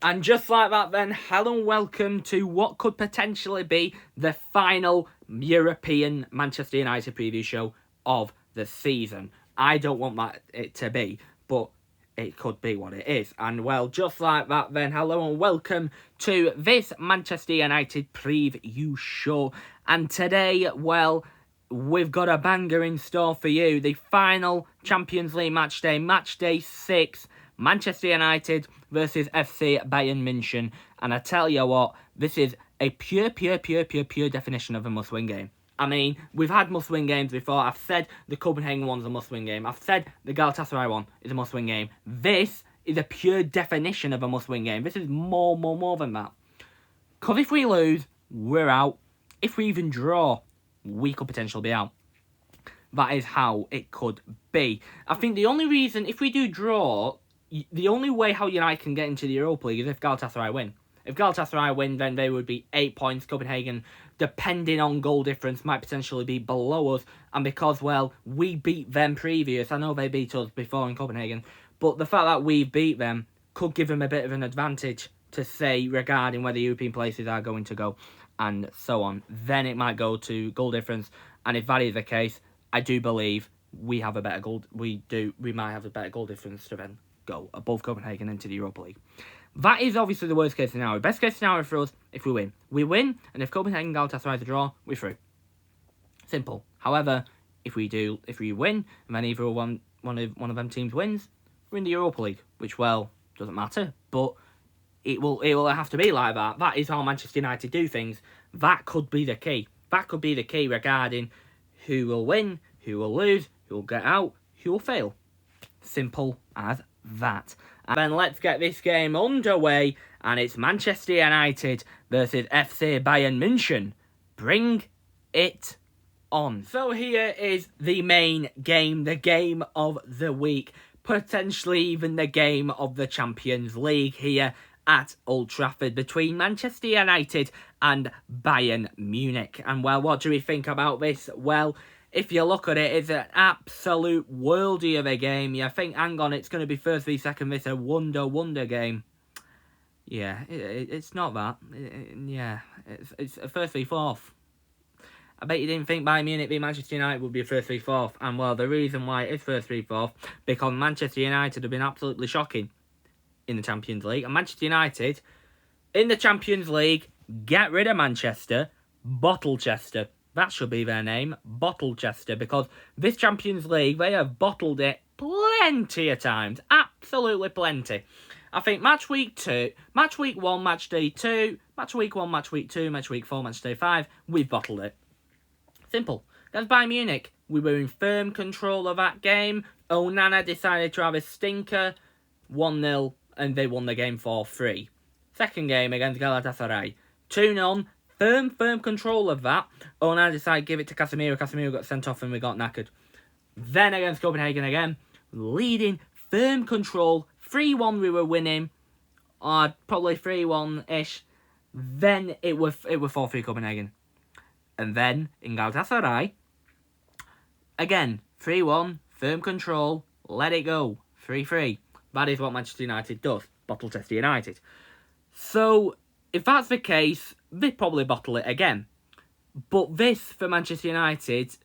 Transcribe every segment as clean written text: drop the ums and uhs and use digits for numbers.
And just like that then, hello and welcome to what could potentially be the final European Manchester United preview show of the season. I don't want it to be, but it could be what it is. And well, just like that then, hello and welcome to this Manchester United preview show. And today, well, we've got a banger in store for you. The final Champions League matchday 6, Manchester United versus FC Bayern Munich. And I tell you what, this is a pure definition of a must-win game. I mean, we've had must-win games before. I've said the Copenhagen one's a must-win game. I've said the Galatasaray one is a must-win game. This is a pure definition of a must-win game. This is more than that. Because if we lose, we're out. If we even draw, we could potentially be out. That is how it could be. I think the only reason, if we do draw, the only way how United can get into the Europa League is if Galatasaray win. If Galatasaray win, then they would be 8 points. Copenhagen, depending on goal difference, might potentially be below us. And because, well, we beat them previous. I know they beat us before in Copenhagen. But the fact that we beat them could give them a bit of an advantage to say regarding where the European places are going to go and so on. Then it might go to goal difference. And if that is the case, I do believe we have a better goal. We might have a better goal difference to then go above Copenhagen into the Europa League. That is obviously the worst case scenario. Best case scenario for us, if we win. We win, and if Copenhagen Galatasaray is a draw, we're through. Simple. However, if we win, and then either one of them teams wins, we're in the Europa League, which, well, doesn't matter, but it will have to be like that. That is how Manchester United do things. That could be the key. That could be the key regarding who will win, who will lose, who will get out, who will fail. Simple as that. And then let's get this game underway, and it's Manchester United versus FC Bayern Munich. Bring it on. So here is the main game, the game of the week, potentially even the game of the Champions League here at Old Trafford between Manchester United and Bayern Munich. And well, what do we think about this? Well, if you look at it, it's an absolute worldie of a game. You think, hang on, it's going to be first v second. It's a wonder game. Yeah, it's not that. It's a first v fourth. I bet you didn't think Bayern Munich v Manchester United would be a first v fourth. And well, the reason why it is first v fourth, because Manchester United have been absolutely shocking in the Champions League. And Manchester United, in the Champions League, get rid of Manchester, Bottlechester. That should be their name, Bottlechester, because this Champions League, they have bottled it plenty of times. Absolutely plenty. I think match week 1, match day 2, match week 1, match week 2, match week 4, match day 5, we've bottled it. Simple. Against Bayern Munich, we were in firm control of that game. Onana decided to have a stinker, 1-0, and they won the game 4-3. Second game against Galatasaray, 2-0. Firm control of that. Onana decided to give it to Casemiro. Casemiro got sent off and we got knackered. Then against Copenhagen again, leading, firm control. 3-1 we were winning. Probably 3-1-ish. Then it was 4-3 Copenhagen. And then in Galatasaray, again, 3-1, firm control, let it go. 3-3. That is what Manchester United does. Bottlechester United. So, if that's the case, they probably bottle it again. But this, for Manchester United,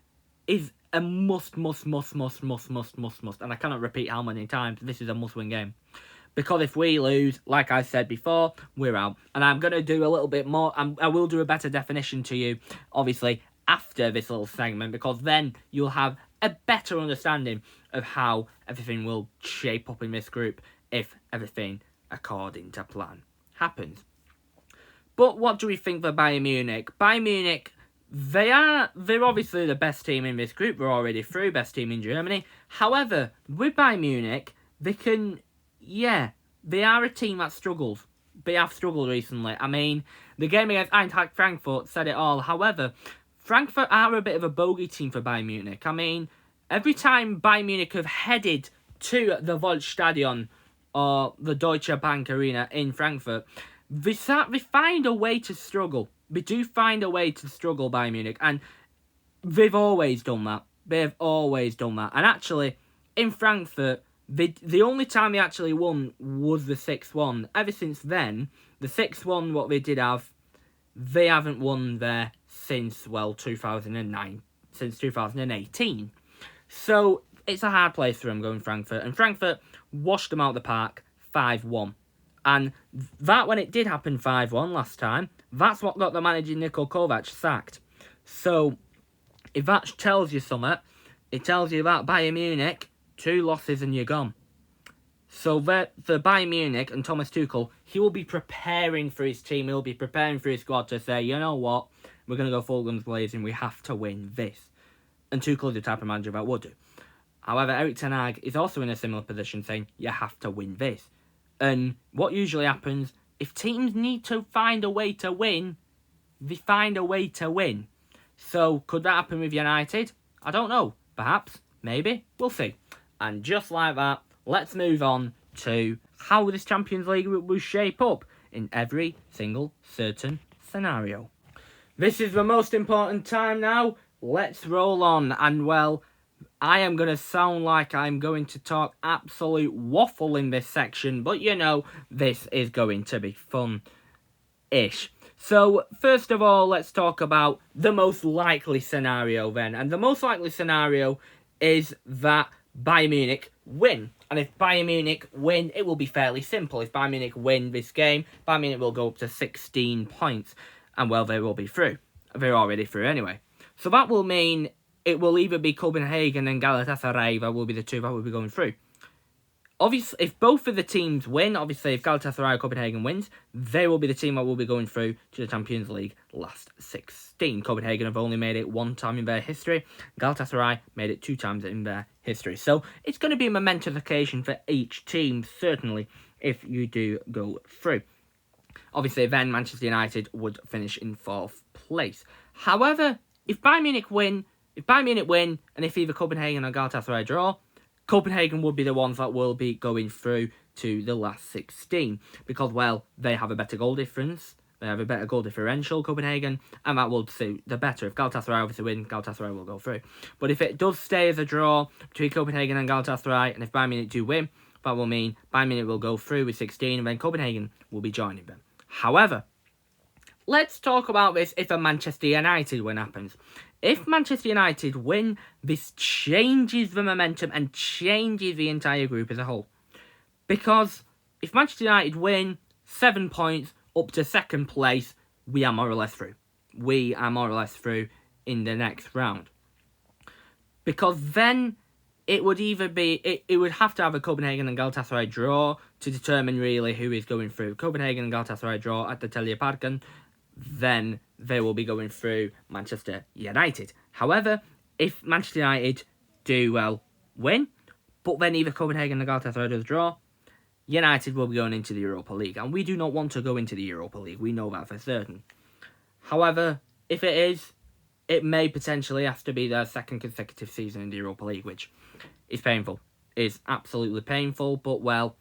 is a must. And I cannot repeat how many times this is a must-win game. Because if we lose, like I said before, we're out. And I'm going to do a little bit more. I will do a better definition to you, obviously, after this little segment. Because then you'll have a better understanding of how everything will shape up in this group if everything according to plan happens. But what do we think for Bayern Munich? Bayern Munich, they're obviously the best team in this group. We're already through, best team in Germany. However, with Bayern Munich, they are a team that struggles. They have struggled recently. I mean, the game against Eintracht Frankfurt said it all. However, Frankfurt are a bit of a bogey team for Bayern Munich. I mean, every time Bayern Munich have headed to the Volksstadion or the Deutsche Bank Arena in Frankfurt, they find a way to struggle. They do find a way to struggle, Bayern Munich, and they've always done that. And actually, in Frankfurt, The only time they actually won was the 6-1. Ever since then, the 6-1, what they did have, they haven't won there since, 2009, since 2018. So, it's a hard place for them going Frankfurt. And Frankfurt washed them out of the park 5-1. And that, when it did happen 5-1 last time, that's what got the manager Niko Kovac sacked. So, if that tells you something, it tells you about Bayern Munich, 2 losses and you're gone. So for Bayern Munich and Thomas Tuchel, he will be preparing for his team, he'll be preparing for his squad to say, you know what, we're going to go full guns blazing, we have to win this. And Tuchel is the type of manager that would do. However, Erik ten Hag is also in a similar position, saying, you have to win this. And what usually happens, if teams need to find a way to win, they find a way to win. So, could that happen with United? I don't know. Perhaps. Maybe. We'll see. And just like that, let's move on to how this Champions League will shape up in every single certain scenario. This is the most important time now. Let's roll on. And, well, I am going to sound like I'm going to talk absolute waffle in this section, but you know, this is going to be fun-ish. So, first of all, let's talk about the most likely scenario then. And the most likely scenario is that Bayern Munich win. And if Bayern Munich win, it will be fairly simple. If Bayern Munich win this game, Bayern Munich will go up to 16 points. And, well, they will be through. They're already through anyway. So that will mean it will either be Copenhagen and Galatasaray that will be the two that will be going through. Obviously, if both of the teams win, obviously if Galatasaray or Copenhagen wins, they will be the team that will be going through to the Champions League last 16. Copenhagen have only made it 1 time in their history. Galatasaray made it 2 times in their history. So it's going to be a momentous occasion for each team, certainly, if you do go through. Obviously, then Manchester United would finish in 4th place. However, if Bayern Munich win, and if either Copenhagen or Galatasaray draw, Copenhagen would be the ones that will be going through to the last 16. Because, well, they have a better goal difference. They have a better goal differential, Copenhagen. And that will suit the better. If Galatasaray obviously win, Galatasaray will go through. But if it does stay as a draw between Copenhagen and Galatasaray, and if Bayern Munich do win, that will mean Bayern Munich will go through with 16. And then Copenhagen will be joining them. However, let's talk about this if a Manchester United win happens. If Manchester United win, this changes the momentum and changes the entire group as a whole. Because if Manchester United win, 7 points up to 2nd place, we are more or less through. We are more or less through in the next round. Because then it would either be, it would have to have a Copenhagen and Galatasaray draw to determine really who is going through. Copenhagen and Galatasaray draw at the Tele2Parken, then they will be going through Manchester United. However, if Manchester United do, well, win, but then either Copenhagen and Galatasaray does draw, United will be going into the Europa League. And we do not want to go into the Europa League. We know that for certain. However, if it is, it may potentially have to be their 2nd consecutive season in the Europa League, which is painful. It's absolutely painful, but, well,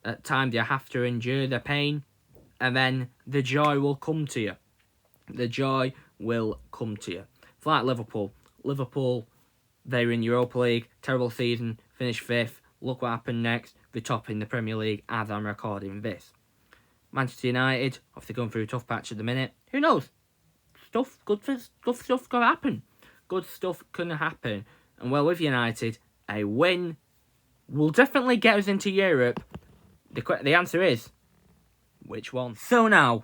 at times you have to endure the pain, and then the joy will come to you. The joy will come to you. It's like Liverpool. Liverpool, they're in Europa League, terrible season, finished 5th. Look what happened next. They're top in the Premier League as I'm recording this. Manchester United, obviously going through a tough patch at the minute. Who knows? Good stuff can happen. Good stuff can happen. And, well, with United, a win will definitely get us into Europe. The answer is, which one? So now,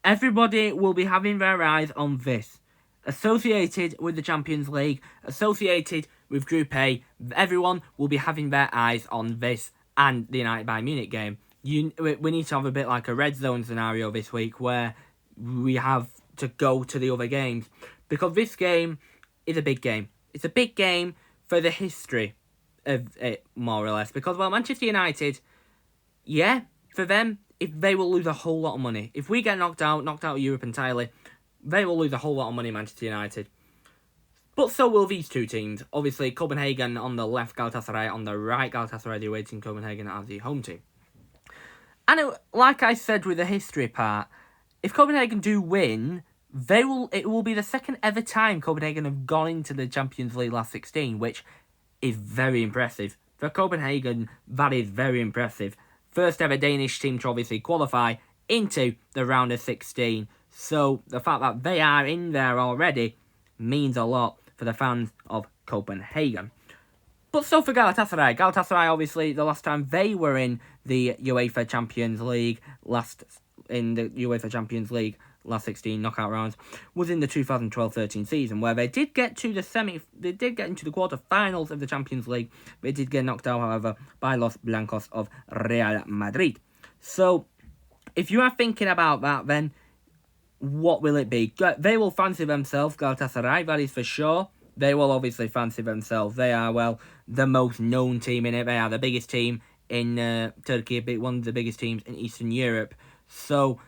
everybody will be having their eyes on this. Associated with the Champions League, associated with Group A, everyone will be having their eyes on this and the United Bayern Munich game. We need to have a bit like a red zone scenario this week where we have to go to the other games. Because this game is a big game. It's a big game for the history of it, more or less. Because, well, Manchester United, yeah, for them, if they will lose a whole lot of money. If we get knocked out of Europe entirely, they will lose a whole lot of money, Manchester United. But so will these two teams. Obviously, Copenhagen on the left, Galatasaray on the right. Galatasaray, the away team, Copenhagen as the home team. And like I said with the history part, if Copenhagen do win, it will be the 2nd ever time Copenhagen have gone into the Champions League last 16, which is very impressive. for Copenhagen, that is very impressive. First ever Danish team to obviously qualify into the round of 16. So the fact that they are in there already means a lot for the fans of Copenhagen. But so for Galatasaray. Galatasaray, obviously, the last time they were in the UEFA Champions League last 16 knockout rounds was in the 2012-13 season, where they did get to they did get into the quarter-finals of the Champions League. They did get knocked out, however, by Los Blancos of Real Madrid. So, if you are thinking about that, then what will it be? They will fancy themselves, Galatasaray, that is for sure. They will obviously fancy themselves. They are, well, the most known team in it. They are the biggest team in Turkey, one of the biggest teams in Eastern Europe. So,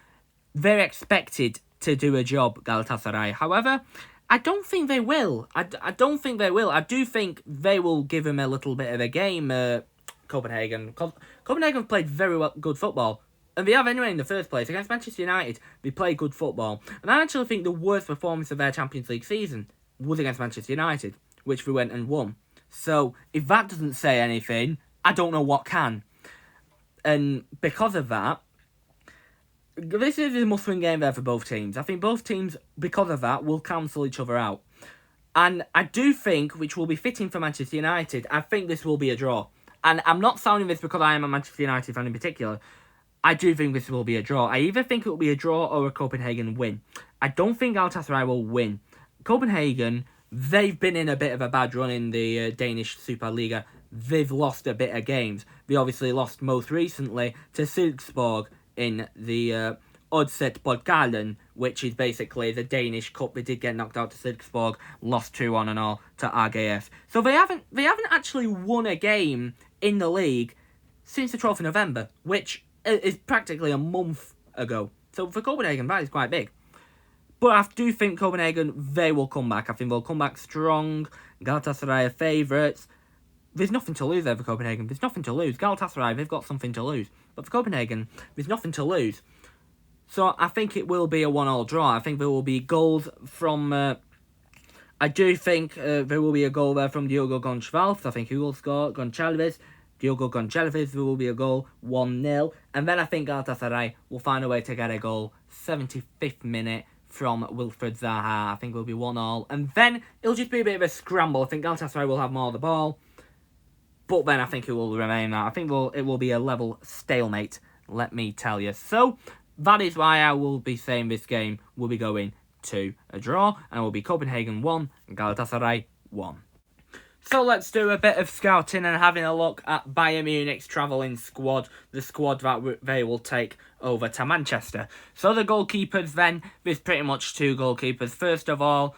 they're expected to do a job, Galatasaray. However, I don't think they will. I don't think they will. I do think they will give them a little bit of a game, Copenhagen. Copenhagen played very good football. And they have anyway in the first place. Against Manchester United, they play good football. And I actually think the worst performance of their Champions League season was against Manchester United, which we went and won. So, if that doesn't say anything, I don't know what can. And because of that, this is a must-win game there for both teams. I think both teams, because of that, will cancel each other out. And I do think, which will be fitting for Manchester United, I think this will be a draw. And I'm not sounding this because I am a Manchester United fan in particular. I do think this will be a draw. I either think it will be a draw or a Copenhagen win. I don't think Galatasaray will win. Copenhagen, they've been in a bit of a bad run in the Danish Superliga. They've lost a bit of games. They obviously lost most recently to Silkeborg in the Oddset Pokalen, which is basically the Danish Cup. They did get knocked out to Silkeborg, lost 2-1 and all to RGS. So they haven't actually won a game in the league since the 12th of November, which is practically a month ago. So for Copenhagen, that is quite big. But I do think Copenhagen, they will come back. I think they'll come back strong. Galatasaray are favourites. There's nothing to lose there for Copenhagen. There's nothing to lose. Galatasaray, they've got something to lose. But for Copenhagen, there's nothing to lose. So I think it will be a 1-1 draw. I think there will be goals from... I do think there will be a goal there from Diogo Gonçalves. I think he will score. Diogo Gonçalves, there will be a goal, 1-0. And then I think Galatasaray will find a way to get a goal, 75th minute, from Wilfried Zaha. I think it will be 1-1. And then it'll just be a bit of a scramble. I think Galatasaray will have more of the ball. But then I think it will remain that. I think it will be a level stalemate, let me tell you. So, that is why I will be saying this game will be going to a draw. And it will be Copenhagen 1, Galatasaray 1. So let's do a bit of scouting and having a look at Bayern Munich's travelling squad, the squad that they will take over to Manchester. So the goalkeepers then, there's pretty much two goalkeepers. First of all,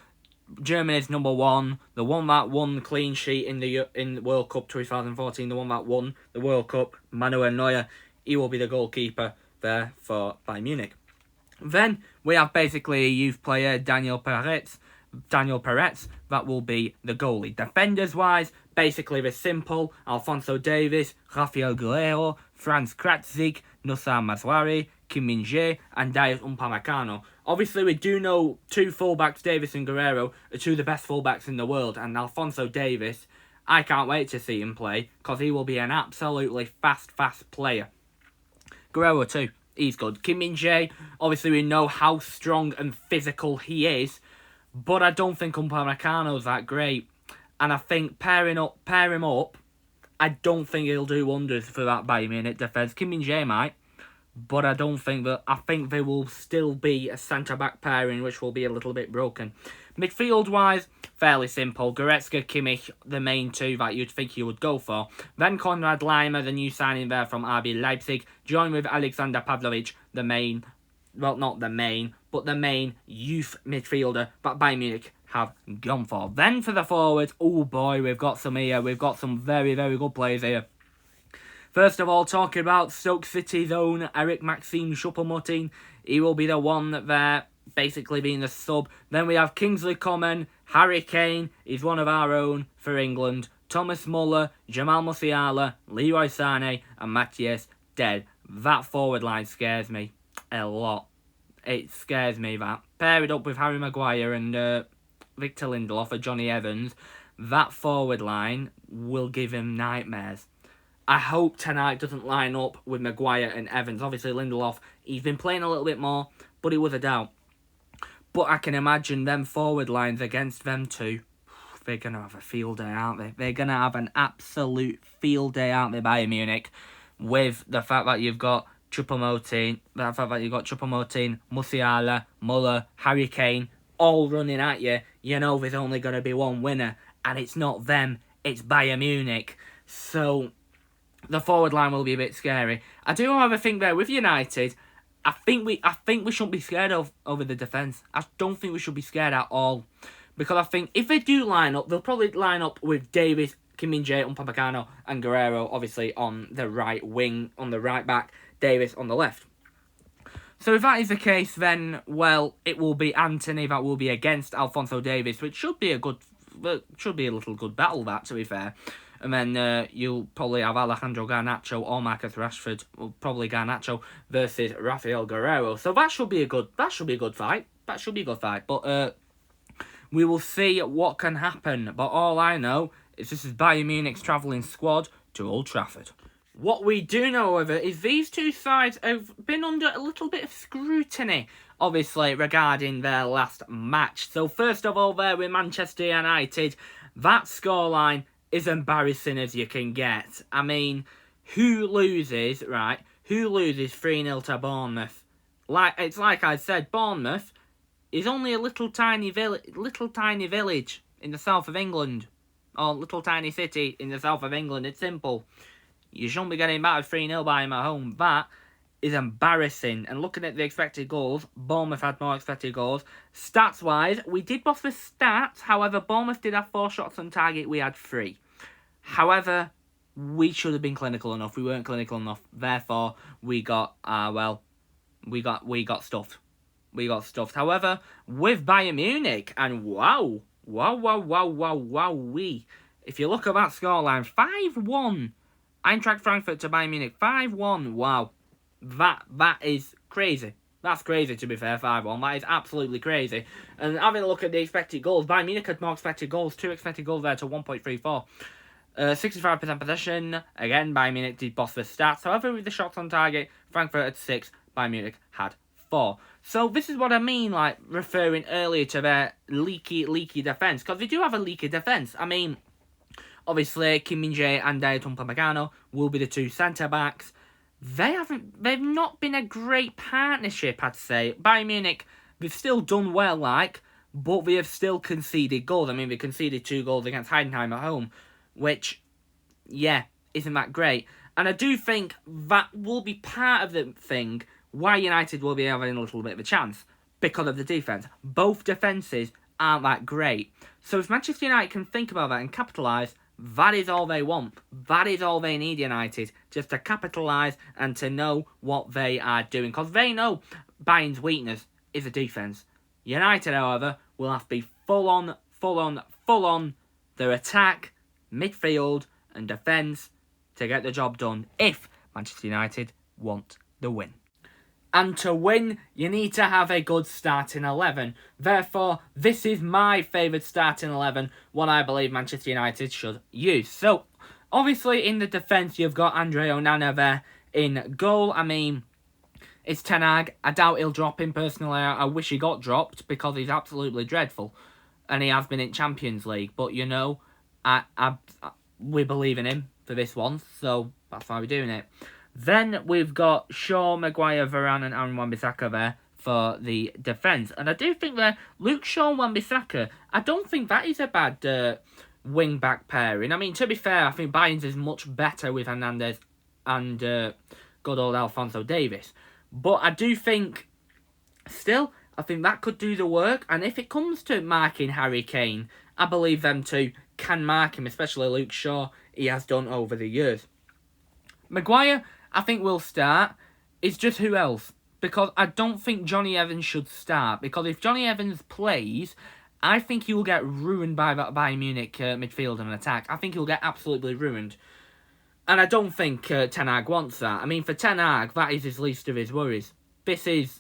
Germany's number one, the one that won the clean sheet in the World Cup 2014, the one that won the World Cup, Manuel Neuer. He will be the goalkeeper there for Bayern Munich. Then we have basically a youth player, Daniel Peretz, that will be the goalie. Defenders-wise, basically they're simple. Alphonso Davies, Rafael Guerreiro, Franz Kratzig, Nusa Mazwari, Kim Min-jae, and Dayot Upamecano. Obviously, we do know two fullbacks, Davies and Guerreiro, are two of the best fullbacks in the world. And Alphonso Davies, I can't wait to see him play, because he will be an absolutely fast player. Guerreiro too, he's good. Kim Min-jae, obviously we know how strong and physical he is, but I don't think Upamecano's that great. And I think pair him up, I don't think he'll do wonders for that Bayern Munich defence. Kim Min-jae might, but I don't think that. I think there will still be a centre-back pairing which will be a little bit broken. Midfield-wise, fairly simple. Goretzka, Kimmich, the main two that you'd think you would go for. Then Konrad Laimer, the new signing there from RB Leipzig, joined with Alexander Pavlovic, the main, well, not the main, but the main youth midfielder that Bayern Munich have gone for. Then for the forwards, oh boy, we've got some here. We've got some very good players here. First of all, talking about Stoke City's own Eric Maxime Choupo-Moting. He will be the one there, basically being the sub. Then we have Kingsley Coman, Harry Kane, he's one of our own for England. Thomas Muller, Jamal Musiala, Leroy Sané, and Matthias Dead. That forward line scares me a lot. It scares me, that. Pair it up with Harry Maguire and Victor Lindelof or Johnny Evans. that forward line will give him nightmares. I hope Ten Hag doesn't line up with Maguire and Evans. Obviously, Lindelof, he's been playing a little bit more, but it was a doubt. But I can imagine them forward lines against them two. They're going to have a field day, aren't they? They're going to have an absolute field day, aren't they, Bayern Munich? With the fact that you've got Choupo-Moting, Musiala, Muller, Harry Kane, all running at you. You know there's only going to be one winner. And it's not them, it's Bayern Munich. So the forward line will be a bit scary. I do have a thing there with United. I think we shouldn't be scared over the defence. I don't think we should be scared at all. Because I think if they do line up, they'll probably line up with Davis, Kim Min-jae, Upamecano and Guerrero, obviously, on the right wing, on the right back, Davis on the left. So if that is the case, then, well, it will be Anthony that will be against Alphonso Davies, which should be a little good battle, that, to be fair. And then you'll probably have Alejandro Garnacho or Marcus Rashford, well, probably Garnacho versus Rafael Guerrero. So that should be a good fight. But we will see what can happen. But all I know is this is Bayern Munich's travelling squad to Old Trafford. What we do know, however, is these two sides have been under a little bit of scrutiny, obviously, regarding their last match. So first of all, there with Manchester United, that scoreline is embarrassing as you can get. I mean, who loses 3-0 to Bournemouth? It's like I said, Bournemouth is only a little tiny village in the south of England. Or little tiny city in the south of England. It's simple. You shouldn't be getting battered 3-0 by him at home. That is embarrassing. And looking at the expected goals, Bournemouth had more expected goals. Stats-wise, we did boss the stats. However, Bournemouth did have 4 shots on target. We had 3. However, we should have been clinical enough. We weren't clinical enough. Therefore, we got stuffed. We got stuffed. However, with Bayern Munich, and wow, if you look at that scoreline, 5-1. Eintracht Frankfurt to Bayern Munich, 5-1. Wow. That is crazy. That's crazy, to be fair, 5-1. That is absolutely crazy. And having a look at the expected goals, Bayern Munich had more expected goals. 2 expected goals there to 1.34. 65% possession. Again, Bayern Munich did boss the stats. However, with the shots on target, Frankfurt had 6. Bayern Munich had 4. So this is what I mean, like, referring earlier to their leaky defence. Because they do have a leaky defence. I mean, obviously, Kim Min-jae and Dayton Upamecano will be the 2 centre-backs. They've not been a great partnership, I'd say. Bayern Munich, they've still done well, but they have still conceded goals. I mean, they conceded 2 goals against Heidenheim at home, which, yeah, isn't that great. And I do think that will be part of the thing why United will be having a little bit of a chance, because of the defence. Both defences aren't that great. So if Manchester United can think about that and capitalise, that is all they want. That is all they need, United. Just to capitalise and to know what they are doing. Because they know Bayern's weakness is the defence. United, however, will have to be full on their attack, midfield and defence to get the job done if Manchester United want the win. And to win, you need to have a good starting 11. Therefore, this is my favourite starting 11, what I believe Manchester United should use. So, obviously, in the defence, you've got Andre Onana there in goal. I mean, it's Ten Hag. I doubt he'll drop him, personally. I wish he got dropped, because he's absolutely dreadful. And he has been in Champions League. But, you know, we believe in him for this one, so that's why we're doing it. Then we've got Shaw, Maguire, Varane and Aaron Wan-Bissaka there for the defence. And I do think that Luke Shaw and Wan-Bissaka, I don't think that is a bad wing-back pairing. I mean, to be fair, I think Bayern's is much better with Hernandez and good old Alphonso Davies. But I do think, still, I think that could do the work. And if it comes to marking Harry Kane, I believe them two can mark him, especially Luke Shaw. He has done over the years. Maguire, I think, will start. It's just who else? Because I don't think Johnny Evans should start. Because if Johnny Evans plays, I think he will get ruined by that Bayern Munich midfield and attack. I think he'll get absolutely ruined. And I don't think Ten Hag wants that. I mean, for Ten Hag, that is his least of his worries. This could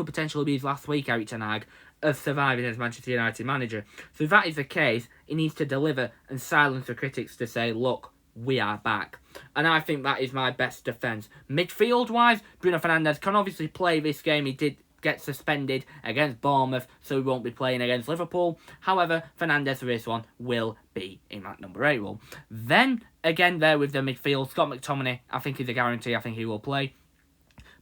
potentially be his last week, Eric Ten Hag. of surviving as Manchester United manager. So if that is the case, he needs to deliver and silence the critics to say, look, we are back. And I think that is my best defence. Midfield-wise, Bruno Fernandes can obviously play this game. He did get suspended against Bournemouth, so he won't be playing against Liverpool. However, Fernandes for this one will be in that number 8 role. Then, again there with the midfield, Scott McTominay, I think is a guarantee. I think he will play.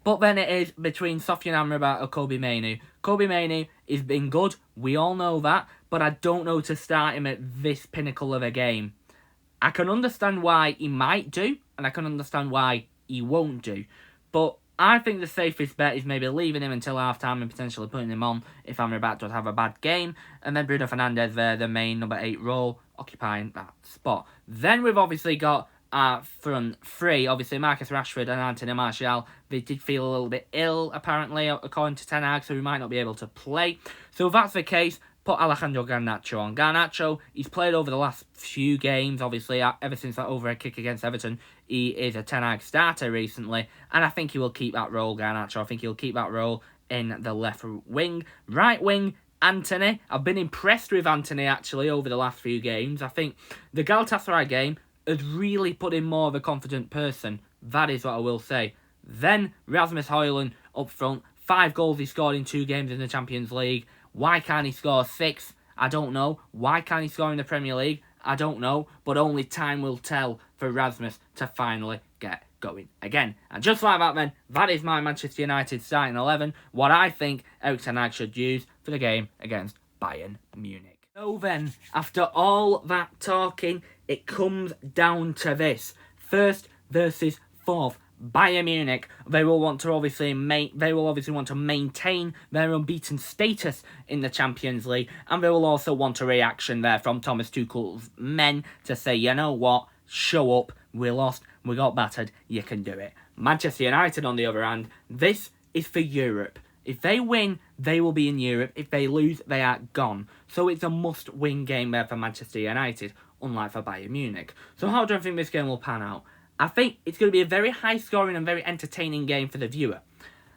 But then it is between Sofian Amrabat or Kobe Mainoo. Kobe Mainoo has been good, we all know that, but I don't know to start him at this pinnacle of a game. I can understand why he might do, and I can understand why he won't do. But I think the safest bet is maybe leaving him until half-time and potentially putting him on if Amrabat does have a bad game. And then Bruno Fernandes there, the main number 8 role, occupying that spot. Then we've obviously got our front three, obviously Marcus Rashford and Anthony Martial. They did feel a little bit ill, apparently, according to Ten Hag, so we might not be able to play. So if that's the case, put Alejandro Garnacho on. Garnacho, he's played over the last few games, obviously, ever since that overhead kick against Everton. He is a Ten Hag starter recently, and I think he will keep that role, Garnacho. I think he'll keep that role in the left wing. Right wing, Anthony. I've been impressed with Anthony, actually, over the last few games. I think the Galatasaray game has really put in more of a confident person. That is what I will say. Then, Rasmus Højlund up front. 5 goals he scored in 2 games in the Champions League. Why can't he score 6? I don't know. Why can't he score in the Premier League? I don't know. But only time will tell for Rasmus to finally get going again. And just like that then, that is my Manchester United starting 11. What I think Erik ten Hag should use for the game against Bayern Munich. So then, after all that talking, it comes down to this. First versus fourth. Bayern Munich, they will obviously want to maintain their unbeaten status in the Champions League, and they will also want a reaction there from Thomas Tuchel's men to say, you know what, show up, we lost, we got battered, you can do it. Manchester United, on the other hand, this is for Europe. If they win, they will be in Europe. If they lose, they are gone. So it's a must-win game there for Manchester United, unlike for Bayern Munich. So how do I think this game will pan out? I think it's going to be a very high-scoring and very entertaining game for the viewer.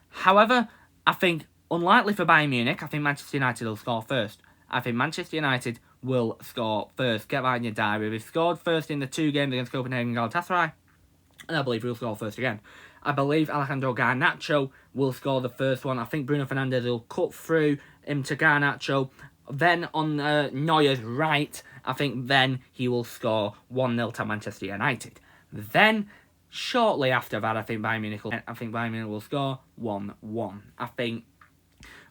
However, I think, unlikely for Bayern Munich, I think Manchester United will score first. I think Manchester United will score first. Get that in your diary. They've scored first in the 2 games against Copenhagen and Galatasaray, and I believe he'll score first again. I believe Alejandro Garnacho will score the first one. I think Bruno Fernandes will cut through him to Garnacho. Then on Neuer's right, I think then he will score 1-0 to Manchester United. Then, shortly after that, I think Bayern Munich will score 1-1. I think,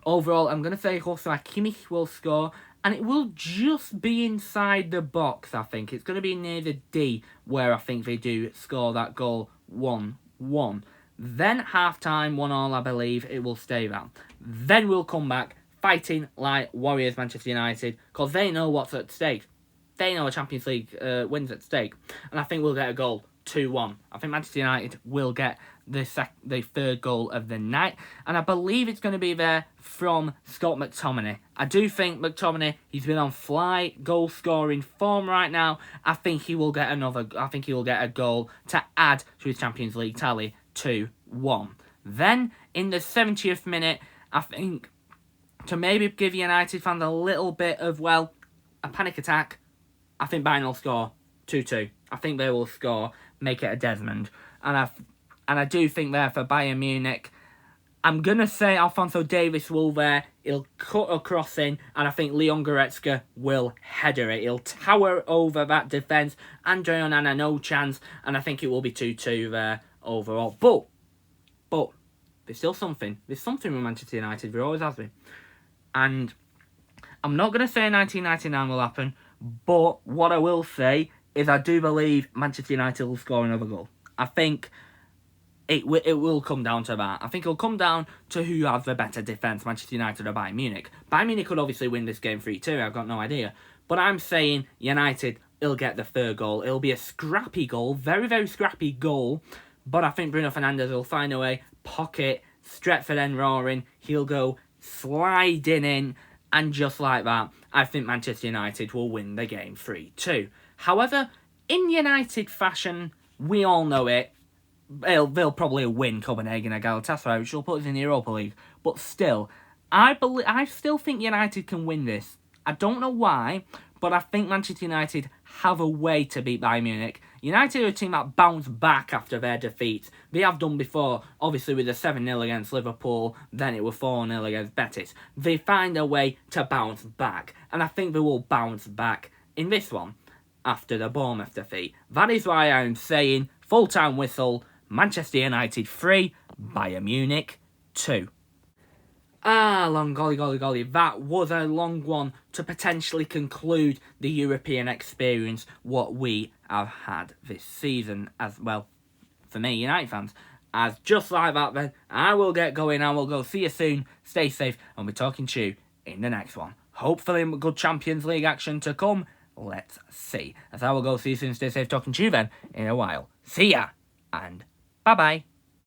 overall, I'm going to say Joshua Kimmich will score, and it will just be inside the box, I think. It's going to be near the D, where I think they do score that goal 1-1. Then, half-time, 1-1, I believe, it will stay that. Then we'll come back, fighting like Warriors Manchester United, because they know what's at stake. They know a Champions League wins at stake, and I think we'll get a goal. 2-1. I think Manchester United will get the 3rd goal of the night, and I believe it's going to be there from Scott McTominay. I do think McTominay, he's been on fly goal scoring form right now. I think he will get a goal to add to his Champions League tally. 2-1. Then in the 70th minute, I think to maybe give United fans a little bit of a panic attack, I think Bayern will score 2-2. I think they will score, make it a Desmond. And I do think there for Bayern Munich, I'm going to say Alphonso Davies will there. He'll cut a cross in, and I think Leon Goretzka will header it. He'll tower over that defence. Andre Onana, no chance. And I think it will be 2-2 there overall. But there's still something. There's something with Manchester United. There always has been. And I'm not going to say 1999 will happen, but what I will say is I do believe Manchester United will score another goal. I think it will come down to that. I think it'll come down to who has the better defence, Manchester United or Bayern Munich. Bayern Munich could obviously win this game 3-2, I've got no idea. But I'm saying United will get the 3rd goal. It'll be a scrappy goal, very, very scrappy goal. But I think Bruno Fernandes will find a way, pocket, Stretford and roaring. He'll go sliding in, and just like that, I think Manchester United will win the game 3-2. However, in United fashion, we all know it. They'll probably win Copenhagen and Galatasaray, which will put us in the Europa League. But still, I still think United can win this. I don't know why, but I think Manchester United have a way to beat Bayern Munich. United are a team that bounce back after their defeats. They have done before, obviously with a 7-0 against Liverpool, then it was 4-0 against Betis. They find a way to bounce back, and I think they will bounce back in this one after the Bournemouth defeat. That is why I'm saying, full-time whistle, Manchester United 3, Bayern Munich 2. Long golly. That was a long one to potentially conclude the European experience, what we have had this season as well. For me, United fans, as just like that then, I will get going, I will go. See you soon, stay safe, and we're talking to you in the next one. Hopefully good Champions League action to come. Let's see. As I will go, see you soon, stay safe, talking to you then in a while. See ya, and bye-bye.